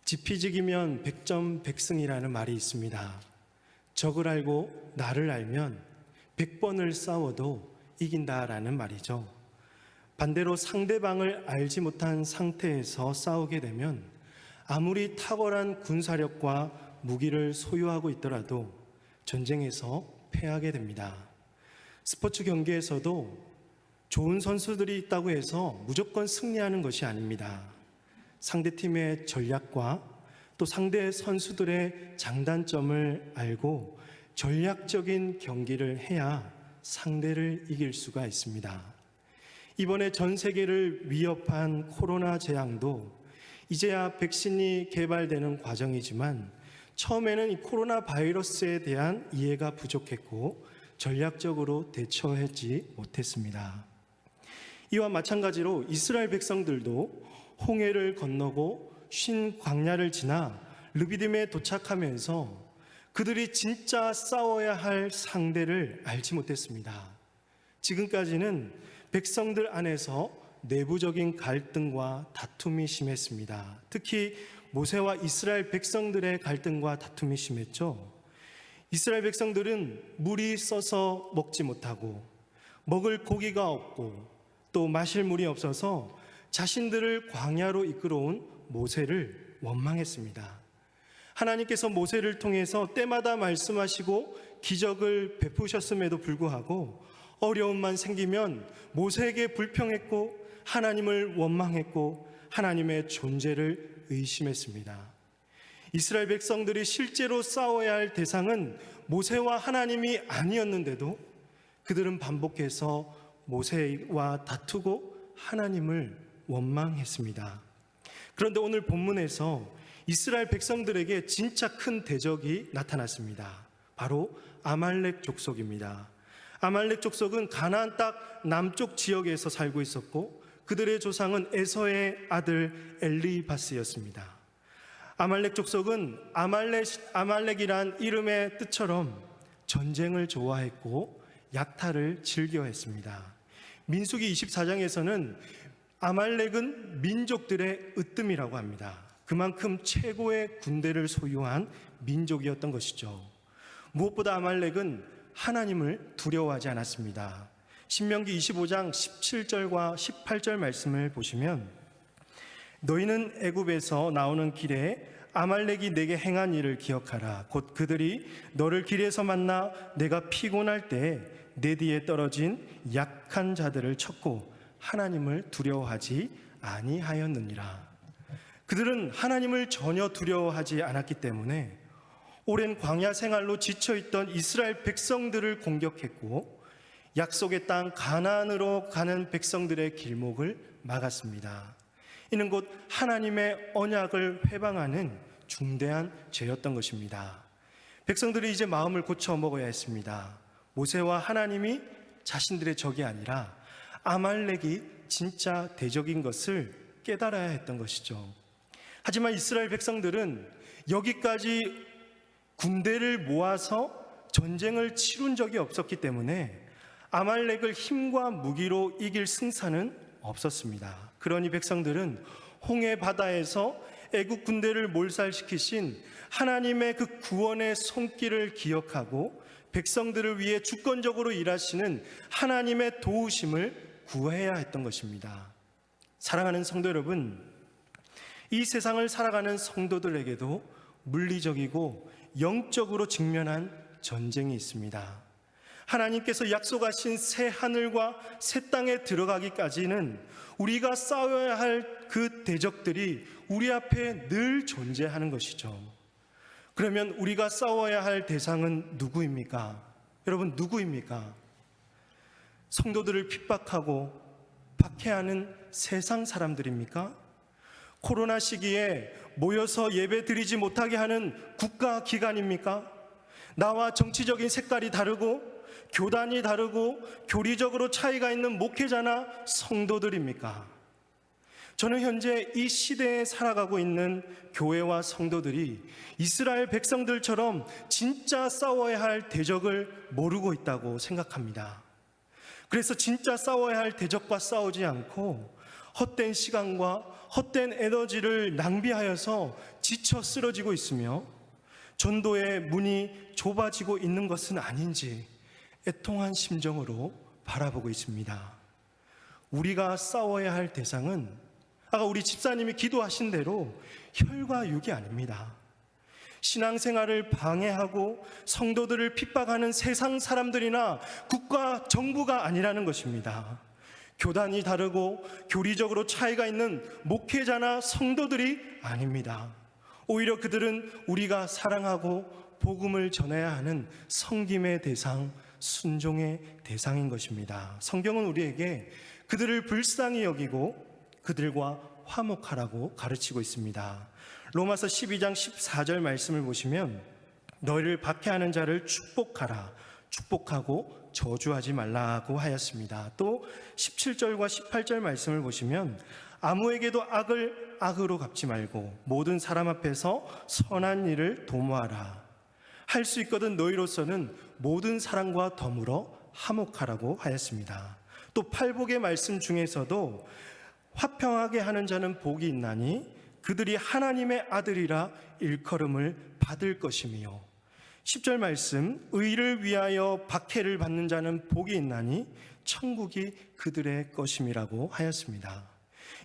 지피지기면 백전백승이라는 말이 있습니다. 적을 알고 나를 알면 100번을 싸워도 이긴다라는 말이죠. 반대로 상대방을 알지 못한 상태에서 싸우게 되면 아무리 탁월한 군사력과 무기를 소유하고 있더라도 전쟁에서 패하게 됩니다. 스포츠 경기에서도 좋은 선수들이 있다고 해서 무조건 승리하는 것이 아닙니다. 상대팀의 전략과 또 상대 선수들의 장단점을 알고 전략적인 경기를 해야 상대를 이길 수가 있습니다. 이번에 전 세계를 위협한 코로나 재앙도 이제야 백신이 개발되는 과정이지만 처음에는 이 코로나 바이러스에 대한 이해가 부족했고 전략적으로 대처하지 못했습니다. 이와 마찬가지로 이스라엘 백성들도 홍해를 건너고 쉰 광야를 지나 르비딤에 도착하면서 그들이 진짜 싸워야 할 상대를 알지 못했습니다. 지금까지는 백성들 안에서 내부적인 갈등과 다툼이 심했습니다. 특히 모세와 이스라엘 백성들의 갈등과 다툼이 심했죠. 이스라엘 백성들은 물이 써서 먹지 못하고 먹을 고기가 없고 또 마실 물이 없어서 자신들을 광야로 이끌어온 모세를 원망했습니다. 하나님께서 모세를 통해서 때마다 말씀하시고 기적을 베푸셨음에도 불구하고 어려움만 생기면 모세에게 불평했고 하나님을 원망했고 하나님의 존재를 의심했습니다. 이스라엘 백성들이 실제로 싸워야 할 대상은 모세와 하나님이 아니었는데도 그들은 반복해서 모세와 다투고 하나님을 원망했습니다. 그런데 오늘 본문에서 이스라엘 백성들에게 진짜 큰 대적이 나타났습니다. 바로 아말렉 족속입니다. 아말렉 족속은 가나안 땅 남쪽 지역에서 살고 있었고 그들의 조상은 에서의 아들 엘리바스였습니다. 아말렉 족속은 아말렉이란 이름의 뜻처럼 전쟁을 좋아했고 약탈을 즐겨했습니다. 민수기 24장에서는 아말렉은 민족들의 으뜸이라고 합니다. 그만큼 최고의 군대를 소유한 민족이었던 것이죠. 무엇보다 아말렉은 하나님을 두려워하지 않았습니다. 신명기 25장 17절과 18절 말씀을 보시면 너희는 애굽에서 나오는 길에 아말렉이 내게 행한 일을 기억하라. 곧 그들이 너를 길에서 만나 내가 피곤할 때 내 뒤에 떨어진 약한 자들을 쳤고 하나님을 두려워하지 아니하였느니라. 그들은 하나님을 전혀 두려워하지 않았기 때문에 오랜 광야 생활로 지쳐있던 이스라엘 백성들을 공격했고 약속의 땅 가나안으로 가는 백성들의 길목을 막았습니다. 이는 곧 하나님의 언약을 회방하는 중대한 죄였던 것입니다. 백성들이 이제 마음을 고쳐 먹어야 했습니다. 모세와 하나님이 자신들의 적이 아니라 아말렉이 진짜 대적인 것을 깨달아야 했던 것이죠. 하지만 이스라엘 백성들은 여기까지 군대를 모아서 전쟁을 치룬 적이 없었기 때문에 아말렉을 힘과 무기로 이길 승산은 없었습니다. 그러니 백성들은 홍해 바다에서 애국 군대를 몰살시키신 하나님의 그 구원의 손길을 기억하고 백성들을 위해 주권적으로 일하시는 하나님의 도우심을 구해야 했던 것입니다. 사랑하는 성도 여러분, 이 세상을 살아가는 성도들에게도 물리적이고 영적으로 직면한 전쟁이 있습니다. 하나님께서 약속하신 새 하늘과 새 땅에 들어가기까지는 우리가 싸워야 할 그 대적들이 우리 앞에 늘 존재하는 것이죠. 그러면 우리가 싸워야 할 대상은 누구입니까? 여러분, 누구입니까? 성도들을 핍박하고 박해하는 세상 사람들입니까? 코로나 시기에 모여서 예배 드리지 못하게 하는 국가 기관입니까? 나와 정치적인 색깔이 다르고 교단이 다르고 교리적으로 차이가 있는 목회자나 성도들입니까? 저는 현재 이 시대에 살아가고 있는 교회와 성도들이 이스라엘 백성들처럼 진짜 싸워야 할 대적을 모르고 있다고 생각합니다. 그래서 진짜 싸워야 할 대적과 싸우지 않고 헛된 시간과 헛된 에너지를 낭비하여서 지쳐 쓰러지고 있으며 전도의 문이 좁아지고 있는 것은 아닌지 애통한 심정으로 바라보고 있습니다. 우리가 싸워야 할 대상은 아까 우리 집사님이 기도하신 대로 혈과 육이 아닙니다. 신앙생활을 방해하고 성도들을 핍박하는 세상 사람들이나 국가 정부가 아니라는 것입니다. 교단이 다르고 교리적으로 차이가 있는 목회자나 성도들이 아닙니다. 오히려 그들은 우리가 사랑하고 복음을 전해야 하는 섬김의 대상, 순종의 대상인 것입니다. 성경은 우리에게 그들을 불쌍히 여기고 그들과 화목하라고 가르치고 있습니다. 로마서 12장 14절 말씀을 보시면 너희를 박해하는 자를 축복하라, 축복하고 저주하지 말라고 하였습니다. 또 17절과 18절 말씀을 보시면 아무에게도 악을 악으로 갚지 말고 모든 사람 앞에서 선한 일을 도모하라. 할 수 있거든 너희로서는 모든 사람과 더불어 화목하라고 하였습니다. 또 팔복의 말씀 중에서도 화평하게 하는 자는 복이 있나니 그들이 하나님의 아들이라 일컬음을 받을 것이며 10절 말씀 의를 위하여 박해를 받는 자는 복이 있나니 천국이 그들의 것임이라고 하였습니다.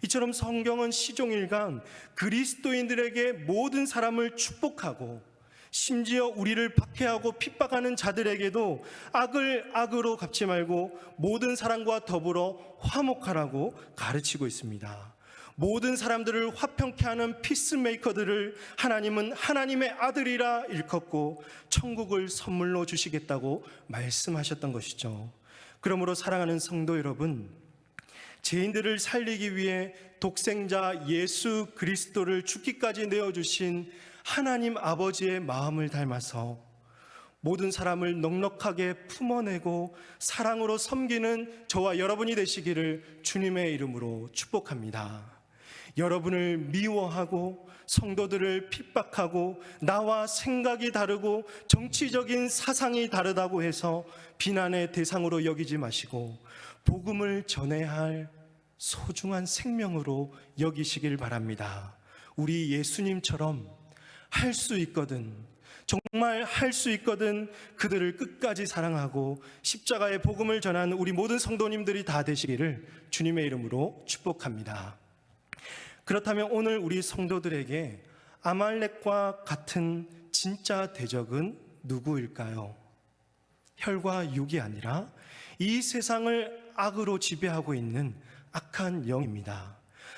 이처럼 성경은 시종일관 그리스도인들에게 모든 사람을 축복하고 심지어 우리를 박해하고 핍박하는 자들에게도 악을 악으로 갚지 말고 모든 사람과 더불어 화목하라고 가르치고 있습니다. 모든 사람들을 화평케 하는 피스메이커들을 하나님은 하나님의 아들이라 일컫고 천국을 선물로 주시겠다고 말씀하셨던 것이죠. 그러므로 사랑하는 성도 여러분, 죄인들을 살리기 위해 독생자 예수 그리스도를 죽기까지 내어주신 하나님 아버지의 마음을 닮아서 모든 사람을 넉넉하게 품어내고 사랑으로 섬기는 저와 여러분이 되시기를 주님의 이름으로 축복합니다. 여러분을 미워하고 성도들을 핍박하고 나와 생각이 다르고 정치적인 사상이 다르다고 해서 비난의 대상으로 여기지 마시고 복음을 전해야 할 소중한 생명으로 여기시길 바랍니다. 우리 예수님처럼 할 수 있거든, 정말 할 수 있거든 그들을 끝까지 사랑하고 십자가의 복음을 전하는 우리 모든 성도님들이 다 되시기를 주님의 이름으로 축복합니다. 그렇다면 오늘 우리 성도들에게 아말렉과 같은 진짜 대적은 누구일까요? 혈과 육이 아니라 이 세상을 악으로 지배하고 있는 악한 영입니다.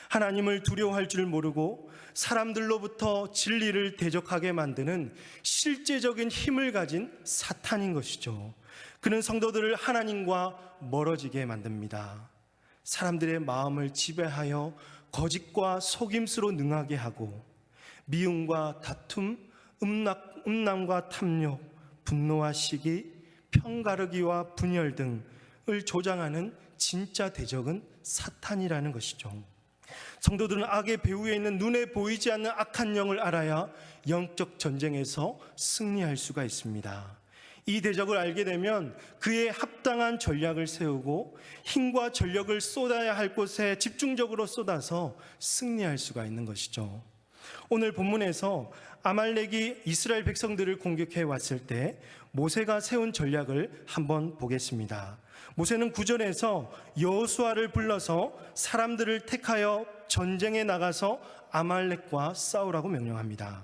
하나님을 두려워할 줄 모르고 사람들로부터 진리를 대적하게 만드는 실제적인 힘을 가진 사탄인 것이죠. 그는 성도들을 하나님과 멀어지게 만듭니다. 사람들의 마음을 지배하여 거짓과 속임수로 능하게 하고 미움과 다툼, 음란과 탐욕, 분노와 시기, 편가르기와 분열 등을 조장하는 진짜 대적은 사탄이라는 것이죠. 성도들은 악의 배후에 있는 눈에 보이지 않는 악한 영을 알아야 영적 전쟁에서 승리할 수가 있습니다. 이 대적을 알게 되면 그에 합당한 전략을 세우고 힘과 전력을 쏟아야 할 곳에 집중적으로 쏟아서 승리할 수가 있는 것이죠. 오늘 본문에서 아말렉이 이스라엘 백성들을 공격해 왔을 때 모세가 세운 전략을 한번 보겠습니다. 모세는 9절에서 여호수아를 불러서 사람들을 택하여 전쟁에 나가서 아말렉과 싸우라고 명령합니다.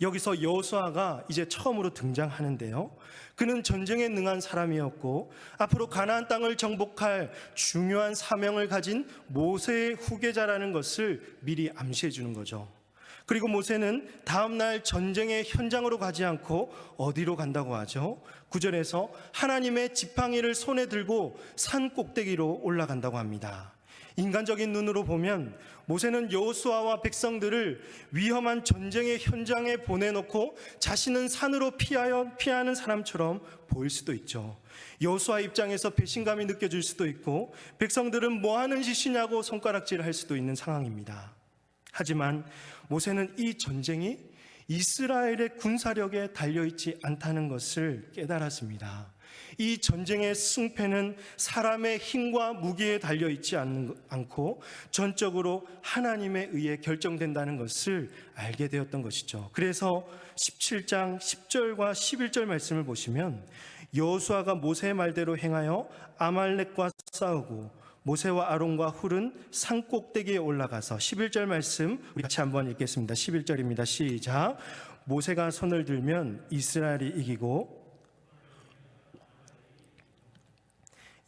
여기서 여호수아가 이제 처음으로 등장하는데요, 그는 전쟁에 능한 사람이었고 앞으로 가나안 땅을 정복할 중요한 사명을 가진 모세의 후계자라는 것을 미리 암시해 주는 거죠. 그리고 모세는 다음 날 전쟁의 현장으로 가지 않고 어디로 간다고 하죠? 9절에서 하나님의 지팡이를 손에 들고 산 꼭대기로 올라간다고 합니다. 인간적인 눈으로 보면 모세는 여호수아와 백성들을 위험한 전쟁의 현장에 보내놓고 자신은 산으로 피하는 사람처럼 보일 수도 있죠. 여호수아 입장에서 배신감이 느껴질 수도 있고 백성들은 뭐 하는 짓이냐고 손가락질을 할 수도 있는 상황입니다. 하지만 모세는 이 전쟁이 이스라엘의 군사력에 달려있지 않다는 것을 깨달았습니다. 이 전쟁의 승패는 사람의 힘과 무기에 달려있지 않고 전적으로 하나님에 의해 결정된다는 것을 알게 되었던 것이죠. 그래서 17장 10절과 11절 말씀을 보시면 여호수아가 모세의 말대로 행하여 아말렉과 싸우고 모세와 아론과 훌은 산 꼭대기에 올라가서 11절 말씀 우리 같이 한번 읽겠습니다. 11절입니다. 시작. 모세가 손을 들면 이스라엘이 이기고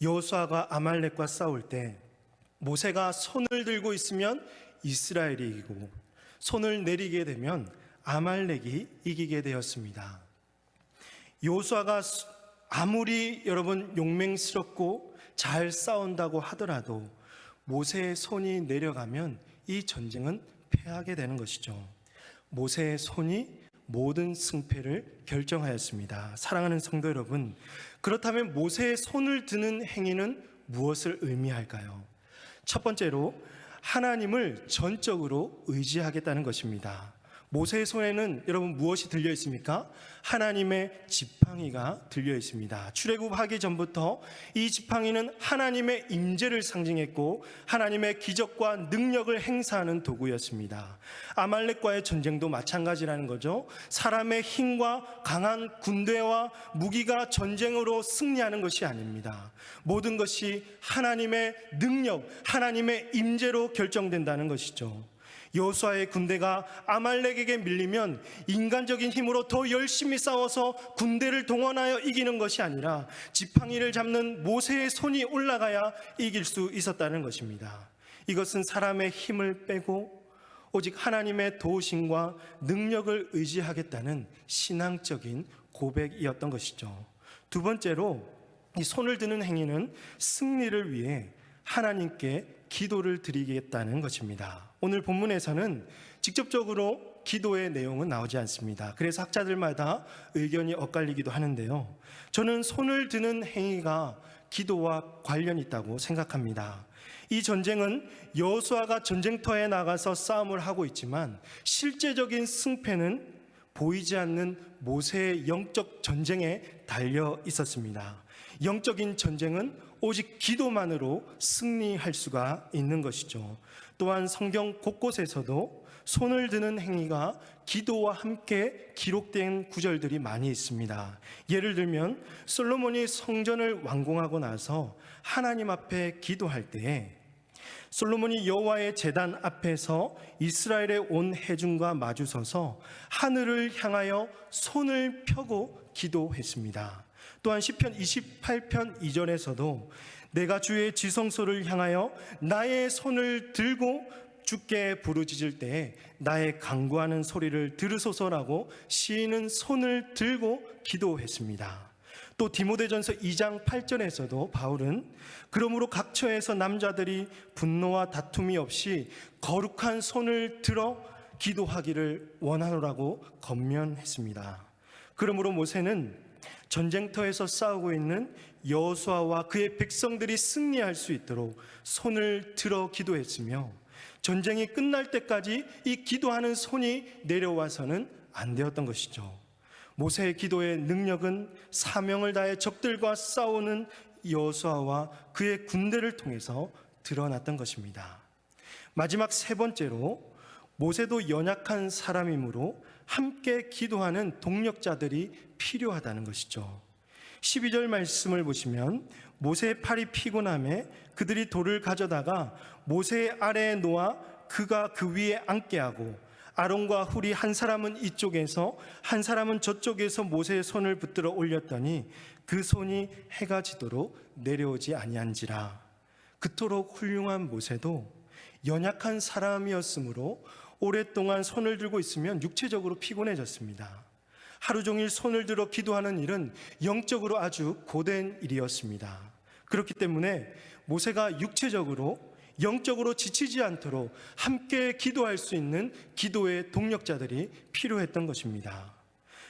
여호수아가 아말렉과 싸울 때 모세가 손을 들고 있으면 이스라엘이 이기고 손을 내리게 되면 아말렉이 이기게 되었습니다. 여호수아가 아무리 여러분 용맹스럽고 잘 싸운다고 하더라도 모세의 손이 내려가면 이 전쟁은 패하게 되는 것이죠. 모세의 손이 모든 승패를 결정하였습니다. 사랑하는 성도 여러분, 그렇다면 모세의 손을 드는 행위는 무엇을 의미할까요? 첫 번째로 하나님을 전적으로 의지하겠다는 것입니다. 모세의 손에는 여러분 무엇이 들려 있습니까? 하나님의 지팡이가 들려 있습니다. 출애굽하기 전부터 이 지팡이는 하나님의 임재를 상징했고 하나님의 기적과 능력을 행사하는 도구였습니다. 아말렉과의 전쟁도 마찬가지라는 거죠. 사람의 힘과 강한 군대와 무기가 전쟁으로 승리하는 것이 아닙니다. 모든 것이 하나님의 능력, 하나님의 임재로 결정된다는 것이죠. 여호수아의 군대가 아말렉에게 밀리면 인간적인 힘으로 더 열심히 싸워서 군대를 동원하여 이기는 것이 아니라 지팡이를 잡는 모세의 손이 올라가야 이길 수 있었다는 것입니다. 이것은 사람의 힘을 빼고 오직 하나님의 도우심과 능력을 의지하겠다는 신앙적인 고백이었던 것이죠. 두 번째로 이 손을 드는 행위는 승리를 위해 하나님께 기도를 드리겠다는 것입니다. 오늘 본문에서는 직접적으로 기도의 내용은 나오지 않습니다. 그래서 학자들마다 의견이 엇갈리기도 하는데요. 저는 손을 드는 행위가 기도와 관련이 있다고 생각합니다. 이 전쟁은 여호수아가 전쟁터에 나가서 싸움을 하고 있지만 실제적인 승패는 보이지 않는 모세의 영적 전쟁에 달려 있었습니다. 영적인 전쟁은 오직 기도만으로 승리할 수가 있는 것이죠. 또한 성경 곳곳에서도 손을 드는 행위가 기도와 함께 기록된 구절들이 많이 있습니다. 예를 들면 솔로몬이 성전을 완공하고 나서 하나님 앞에 기도할 때에 솔로몬이 여호와의 제단 앞에서 이스라엘의 온 회중과 마주서서 하늘을 향하여 손을 펴고 기도했습니다. 또한 시편 28편 2절에서도 내가 주의 지성소를 향하여 나의 손을 들고 주께 부르짖을 때에 나의 간구하는 소리를 들으소서라고 시인은 손을 들고 기도했습니다. 또 디모데전서 2장 8절에서도 바울은 그러므로 각처에서 남자들이 분노와 다툼이 없이 거룩한 손을 들어 기도하기를 원하노라고 권면했습니다. 그러므로 모세는 전쟁터에서 싸우고 있는 여호수아와 그의 백성들이 승리할 수 있도록 손을 들어 기도했으며 전쟁이 끝날 때까지 이 기도하는 손이 내려와서는 안 되었던 것이죠. 모세의 기도의 능력은 사명을 다해 적들과 싸우는 여호수아와 그의 군대를 통해서 드러났던 것입니다. 마지막 세 번째로 모세도 연약한 사람이므로 함께 기도하는 동력자들이 필요하다는 것이죠. 12절 말씀을 보시면 모세의 팔이 피곤함에 그들이 돌을 가져다가 모세의 아래에 놓아 그가 그 위에 앉게 하고 아론과 훌이 한 사람은 이쪽에서 한 사람은 저쪽에서 모세의 손을 붙들어 올렸더니 그 손이 해가 지도록 내려오지 아니한지라. 그토록 훌륭한 모세도 연약한 사람이었으므로 오랫동안 손을 들고 있으면 육체적으로 피곤해졌습니다. 하루 종일 손을 들어 기도하는 일은 영적으로 아주 고된 일이었습니다. 그렇기 때문에 모세가 육체적으로 영적으로 지치지 않도록 함께 기도할 수 있는 기도의 동력자들이 필요했던 것입니다.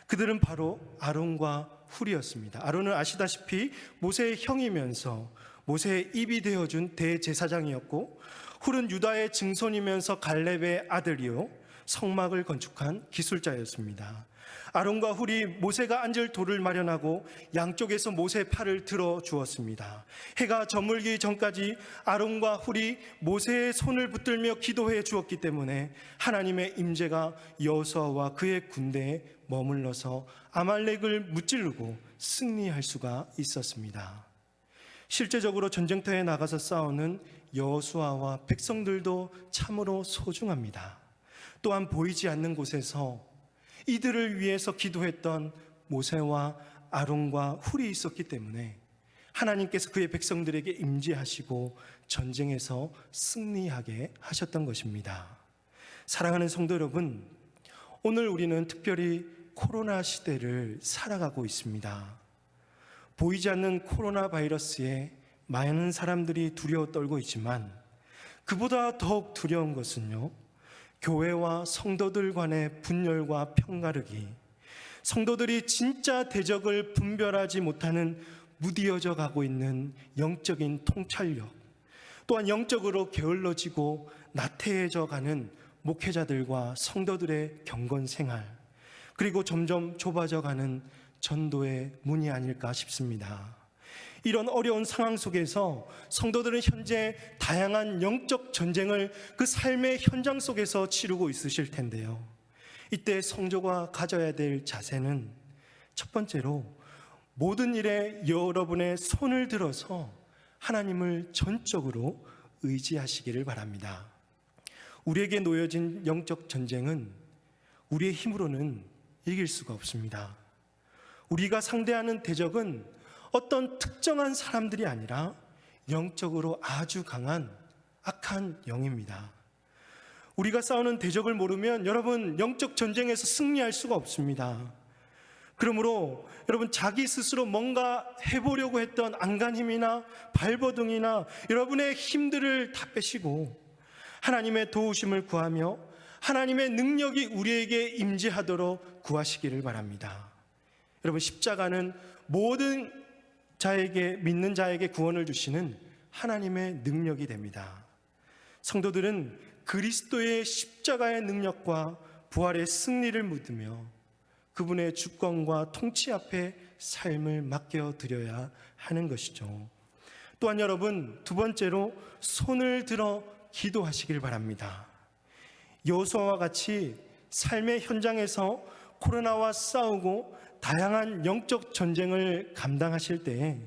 그들은 바로 아론과 훌이었습니다. 아론은 아시다시피 모세의 형이면서 모세의 입이 되어준 대제사장이었고 훌은 유다의 증손이면서 갈렙의 아들이요 성막을 건축한 기술자였습니다. 아론과 훌이 모세가 앉을 돌을 마련하고 양쪽에서 모세의 팔을 들어 주었습니다. 해가 저물기 전까지 아론과 훌이 모세의 손을 붙들며 기도해 주었기 때문에 하나님의 임재가 여호수아와 그의 군대에 머물러서 아말렉을 무찌르고 승리할 수가 있었습니다. 실제적으로 전쟁터에 나가서 싸우는 여호수아와 백성들도 참으로 소중합니다. 또한 보이지 않는 곳에서 이들을 위해서 기도했던 모세와 아론과 훌이 있었기 때문에 하나님께서 그의 백성들에게 임재하시고 전쟁에서 승리하게 하셨던 것입니다. 사랑하는 성도 여러분, 오늘 우리는 특별히 코로나 시대를 살아가고 있습니다. 보이지 않는 코로나 바이러스에 많은 사람들이 두려워 떨고 있지만 그보다 더욱 두려운 것은요, 교회와 성도들 간의 분열과 편가르기, 성도들이 진짜 대적을 분별하지 못하는 무디어져 가고 있는 영적인 통찰력, 또한 영적으로 게을러지고 나태해져 가는 목회자들과 성도들의 경건 생활, 그리고 점점 좁아져 가는 전도의 문이 아닐까 싶습니다. 이런 어려운 상황 속에서 성도들은 현재 다양한 영적 전쟁을 그 삶의 현장 속에서 치르고 있으실 텐데요. 이때 성도가 가져야 될 자세는 첫 번째로 모든 일에 여러분의 손을 들어서 하나님을 전적으로 의지하시기를 바랍니다. 우리에게 놓여진 영적 전쟁은 우리의 힘으로는 이길 수가 없습니다. 우리가 상대하는 대적은 어떤 특정한 사람들이 아니라 영적으로 아주 강한 악한 영입니다. 우리가 싸우는 대적을 모르면 여러분 영적 전쟁에서 승리할 수가 없습니다. 그러므로 여러분 자기 스스로 뭔가 해보려고 했던 안간힘이나 발버둥이나 여러분의 힘들을 다 빼시고 하나님의 도우심을 구하며 하나님의 능력이 우리에게 임재하도록 구하시기를 바랍니다. 여러분 십자가는 모든 자에게 믿는 자에게 구원을 주시는 하나님의 능력이 됩니다. 성도들은 그리스도의 십자가의 능력과 부활의 승리를 믿으며 그분의 주권과 통치 앞에 삶을 맡겨드려야 하는 것이죠. 또한 여러분 두 번째로 손을 들어 기도하시길 바랍니다. 여호수아와 같이 삶의 현장에서 코로나와 싸우고 다양한 영적 전쟁을 감당하실 때에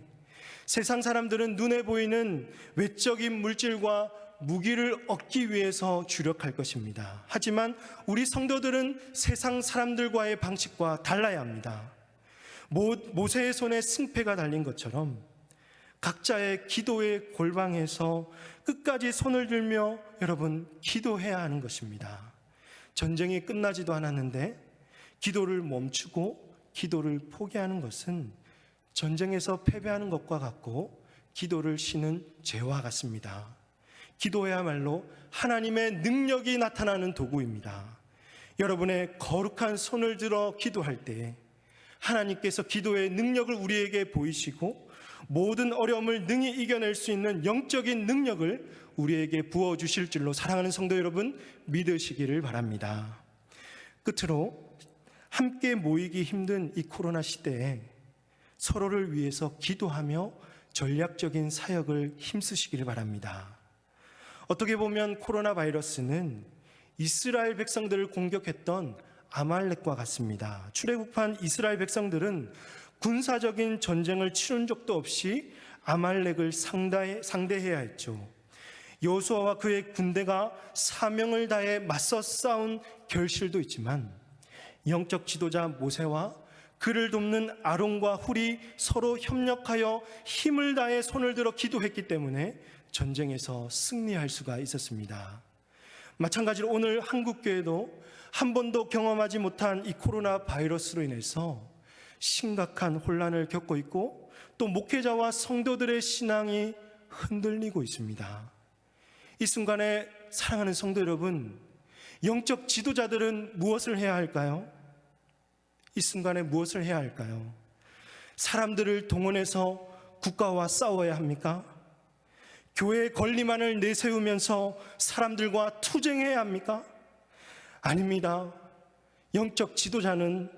세상 사람들은 눈에 보이는 외적인 물질과 무기를 얻기 위해서 주력할 것입니다. 하지만 우리 성도들은 세상 사람들과의 방식과 달라야 합니다. 모세의 손에 승패가 달린 것처럼 각자의 기도의 골방에서 끝까지 손을 들며 여러분 기도해야 하는 것입니다. 전쟁이 끝나지도 않았는데 기도를 멈추고 기도를 포기하는 것은 전쟁에서 패배하는 것과 같고 기도를 쉬는 죄와 같습니다. 기도야말로 하나님의 능력이 나타나는 도구입니다. 여러분의 거룩한 손을 들어 기도할 때 하나님께서 기도의 능력을 우리에게 보이시고 모든 어려움을 능히 이겨낼 수 있는 영적인 능력을 우리에게 부어주실 줄로 사랑하는 성도 여러분 믿으시기를 바랍니다. 끝으로 함께 모이기 힘든 이 코로나 시대에 서로를 위해서 기도하며 전략적인 사역을 힘쓰시기를 바랍니다. 어떻게 보면 코로나 바이러스는 이스라엘 백성들을 공격했던 아말렉과 같습니다. 출애굽한 이스라엘 백성들은 군사적인 전쟁을 치른 적도 없이 아말렉을 상대해야 했죠. 여호수아와 그의 군대가 사명을 다해 맞서 싸운 결실도 있지만 영적 지도자 모세와 그를 돕는 아론과 훌이 서로 협력하여 힘을 다해 손을 들어 기도했기 때문에 전쟁에서 승리할 수가 있었습니다. 마찬가지로 오늘 한국교회도 한 번도 경험하지 못한 이 코로나 바이러스로 인해서 심각한 혼란을 겪고 있고 또 목회자와 성도들의 신앙이 흔들리고 있습니다. 이 순간에 사랑하는 성도 여러분, 영적 지도자들은 무엇을 해야 할까요? 이 순간에 무엇을 해야 할까요? 사람들을 동원해서 국가와 싸워야 합니까? 교회의 권리만을 내세우면서 사람들과 투쟁해야 합니까? 아닙니다. 영적 지도자는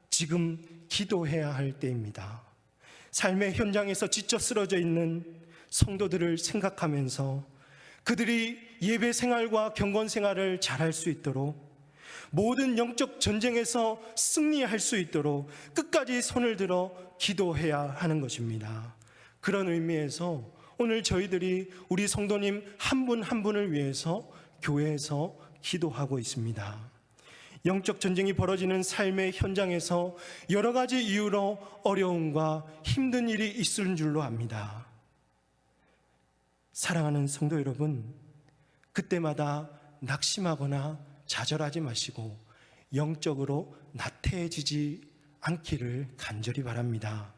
지금 기도해야 할 때입니다. 삶의 현장에서 지쳐 쓰러져 있는 성도들을 생각하면서 그들이 예배 생활과 경건 생활을 잘할 수 있도록, 모든 영적 전쟁에서 승리할 수 있도록 끝까지 손을 들어 기도해야 하는 것입니다. 그런 의미에서 오늘 저희들이 우리 성도님 한 분 한 분을 위해서 교회에서 기도하고 있습니다. 영적 전쟁이 벌어지는 삶의 현장에서 여러 가지 이유로 어려움과 힘든 일이 있을 줄로 압니다. 사랑하는 성도 여러분, 그때마다 낙심하거나 좌절하지 마시고 영적으로 나태해지지 않기를 간절히 바랍니다.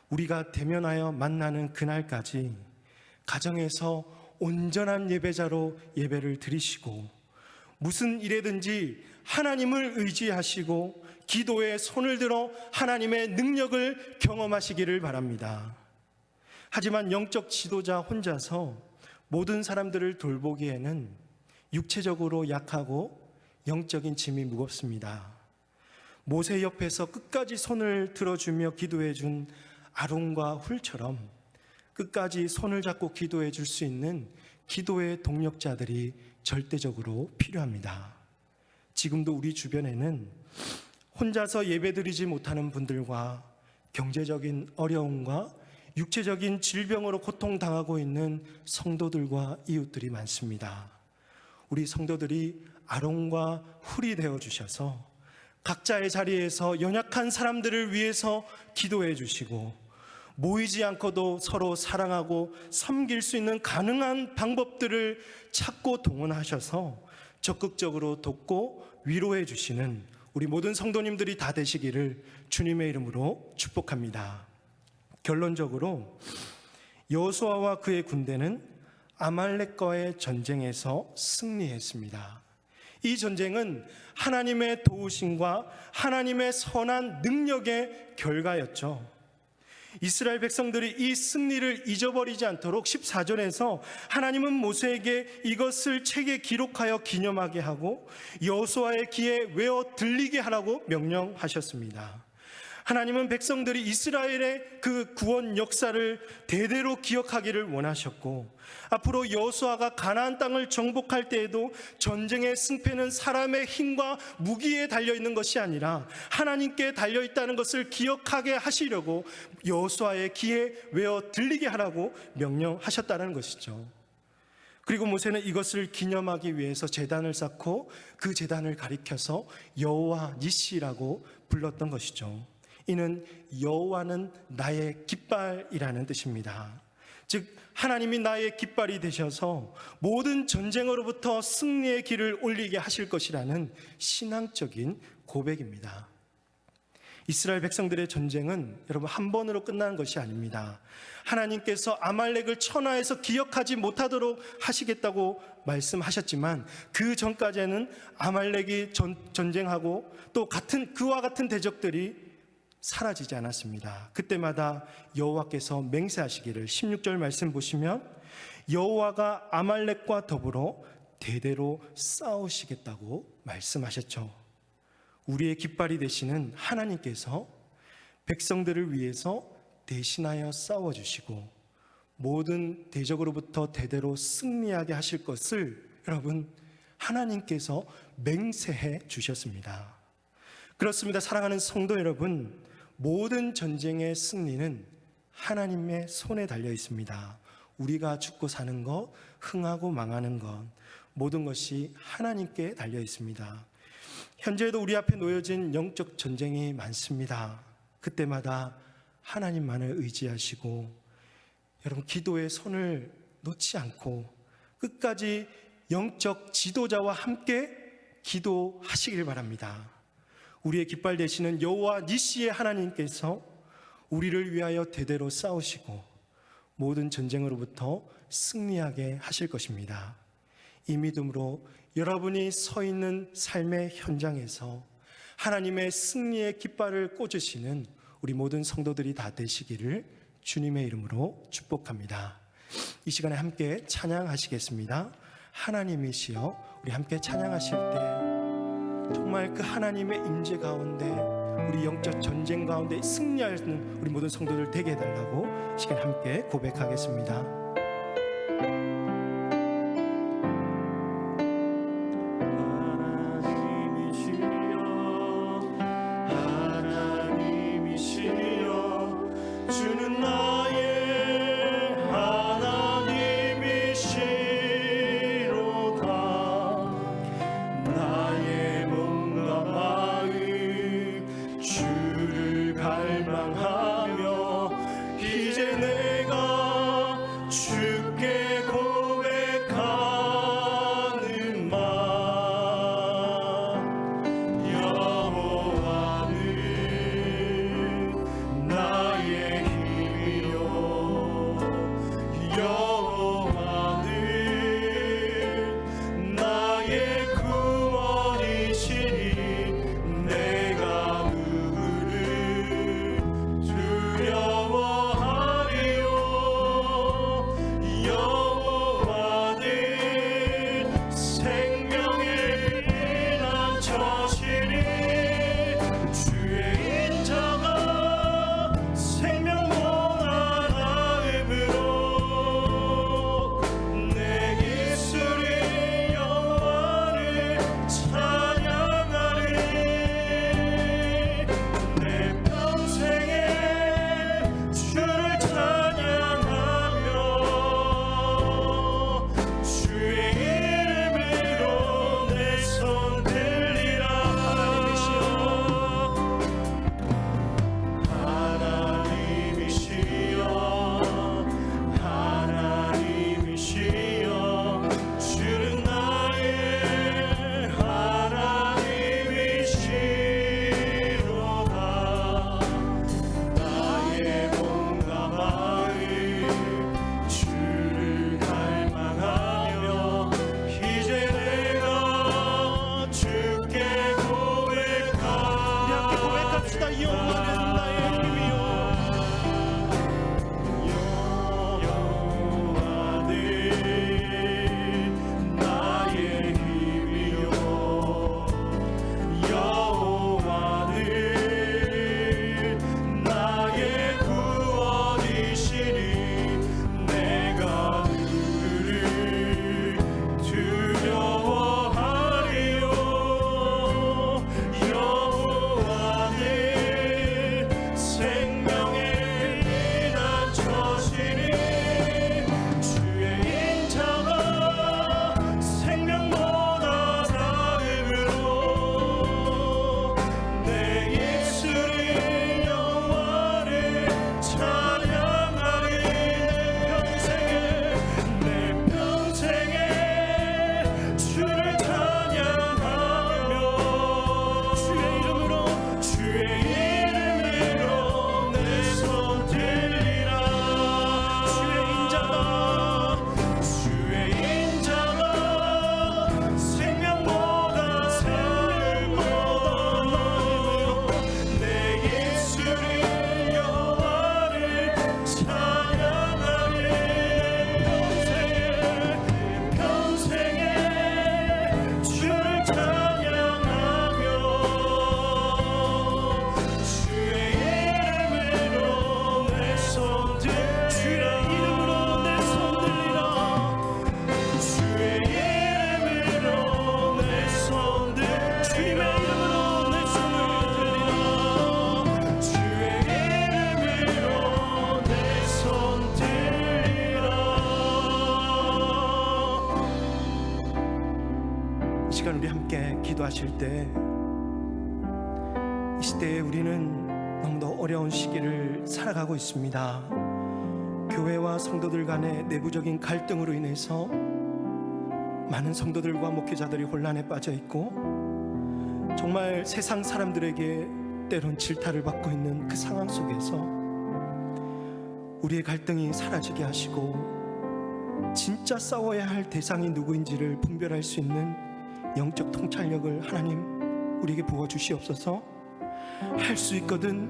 우리가 대면하여 만나는 그날까지 가정에서 온전한 예배자로 예배를 드리시고, 무슨 일에든지 하나님을 의지하시고 기도에 손을 들어 하나님의 능력을 경험하시기를 바랍니다. 하지만 영적 지도자 혼자서 모든 사람들을 돌보기에는 육체적으로 약하고 영적인 짐이 무겁습니다. 모세 옆에서 끝까지 손을 들어주며 기도해 준 아론과 훌처럼 끝까지 손을 잡고 기도해 줄 수 있는 기도의 동력자들이 절대적으로 필요합니다. 지금도 우리 주변에는 혼자서 예배드리지 못하는 분들과 경제적인 어려움과 육체적인 질병으로 고통당하고 있는 성도들과 이웃들이 많습니다. 우리 성도들이 아론과 훌이 되어 주셔서 각자의 자리에서 연약한 사람들을 위해서 기도해 주시고, 모이지 않고도 서로 사랑하고 섬길 수 있는 가능한 방법들을 찾고 동원하셔서 적극적으로 돕고 위로해 주시는 우리 모든 성도님들이 다 되시기를 주님의 이름으로 축복합니다. 결론적으로 여호수아와 그의 군대는 아말렉과의 전쟁에서 승리했습니다. 이 전쟁은 하나님의 도우심과 하나님의 선한 능력의 결과였죠. 이스라엘 백성들이 이 승리를 잊어버리지 않도록 14절에서 하나님은 모세에게 이것을 책에 기록하여 기념하게 하고 여호수아의 귀에 외워 들리게 하라고 명령하셨습니다. 하나님은 백성들이 이스라엘의 그 구원 역사를 대대로 기억하기를 원하셨고, 앞으로 여호수아가 가나안 땅을 정복할 때에도 전쟁의 승패는 사람의 힘과 무기에 달려있는 것이 아니라 하나님께 달려있다는 것을 기억하게 하시려고 여호수아의 귀에 외워 들리게 하라고 명령하셨다는 것이죠. 그리고 모세는 이것을 기념하기 위해서 제단을 쌓고 그 제단을 가리켜서 여호와 니시라고 불렀던 것이죠. 이는 여호와는 나의 깃발이라는 뜻입니다. 즉 하나님이 나의 깃발이 되셔서 모든 전쟁으로부터 승리의 길을 올리게 하실 것이라는 신앙적인 고백입니다. 이스라엘 백성들의 전쟁은 여러분 한 번으로 끝나는 것이 아닙니다. 하나님께서 아말렉을 천하에서 기억하지 못하도록 하시겠다고 말씀하셨지만 그 전까지는 아말렉이 전쟁하고 또 그와 같은 대적들이 사라지지 않았습니다. 그때마다 여호와께서 맹세하시기를 16절 말씀 보시면 여호와가 아말렉과 더불어 대대로 싸우시겠다고 말씀하셨죠. 우리의 깃발이 되시는 하나님께서 백성들을 위해서 대신하여 싸워주시고 모든 대적으로부터 대대로 승리하게 하실 것을 여러분 하나님께서 맹세해 주셨습니다. 그렇습니다. 사랑하는 성도 여러분, 모든 전쟁의 승리는 하나님의 손에 달려 있습니다. 우리가 죽고 사는 것, 흥하고 망하는 것, 모든 것이 하나님께 달려 있습니다. 현재도 우리 앞에 놓여진 영적 전쟁이 많습니다. 그때마다 하나님만을 의지하시고 여러분 기도에 손을 놓지 않고 끝까지 영적 지도자와 함께 기도하시길 바랍니다. 우리의 깃발 되시는 여호와 니시의 하나님께서 우리를 위하여 대대로 싸우시고 모든 전쟁으로부터 승리하게 하실 것입니다. 이 믿음으로 여러분이 서 있는 삶의 현장에서 하나님의 승리의 깃발을 꽂으시는 우리 모든 성도들이 다 되시기를 주님의 이름으로 축복합니다. 이 시간에 함께 찬양하시겠습니다. 하나님이시여, 우리 함께 찬양하실 때 정말 그 하나님의 임재 가운데 우리 영적 전쟁 가운데 승리하는 우리 모든 성도들 되게 해달라고 시간 함께 고백하겠습니다. 시간 우리 함께 기도하실 때, 이 시대에 우리는 너무도 어려운 시기를 살아가고 있습니다. 교회와 성도들 간의 내부적인 갈등으로 인해서 많은 성도들과 목회자들이 혼란에 빠져 있고, 정말 세상 사람들에게 때론 질타를 받고 있는 그 상황 속에서 우리의 갈등이 사라지게 하시고 진짜 싸워야 할 대상이 누구인지를 분별할 수 있는 영적 통찰력을 하나님 우리에게 부어주시옵소서. 할 수 있거든,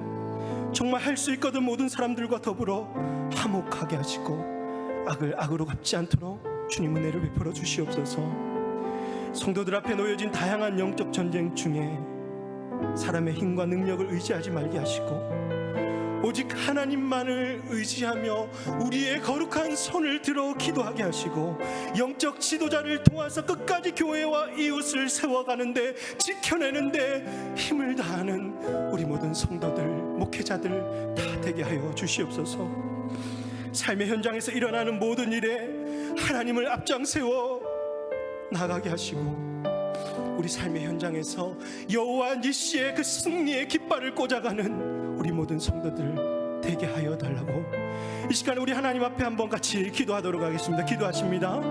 정말 할 수 있거든 모든 사람들과 더불어 화목하게 하시고 악을 악으로 갚지 않도록 주님 은혜를 베풀어 주시옵소서. 성도들 앞에 놓여진 다양한 영적 전쟁 중에 사람의 힘과 능력을 의지하지 말게 하시고 오직 하나님만을 의지하며 우리의 거룩한 손을 들어 기도하게 하시고 영적 지도자를 도와서 끝까지 교회와 이웃을 세워가는데 지켜내는데 힘을 다하는 우리 모든 성도들, 목회자들 다 되게 하여 주시옵소서. 삶의 현장에서 일어나는 모든 일에 하나님을 앞장세워 나가게 하시고 우리 삶의 현장에서 여호와 니시의 그 승리의 깃발을 꽂아가는 우리 모든 성도들 되게 하여 달라고 이 시간에 우리 하나님 앞에 한번 같이 기도하도록 하겠습니다. 기도하십니다.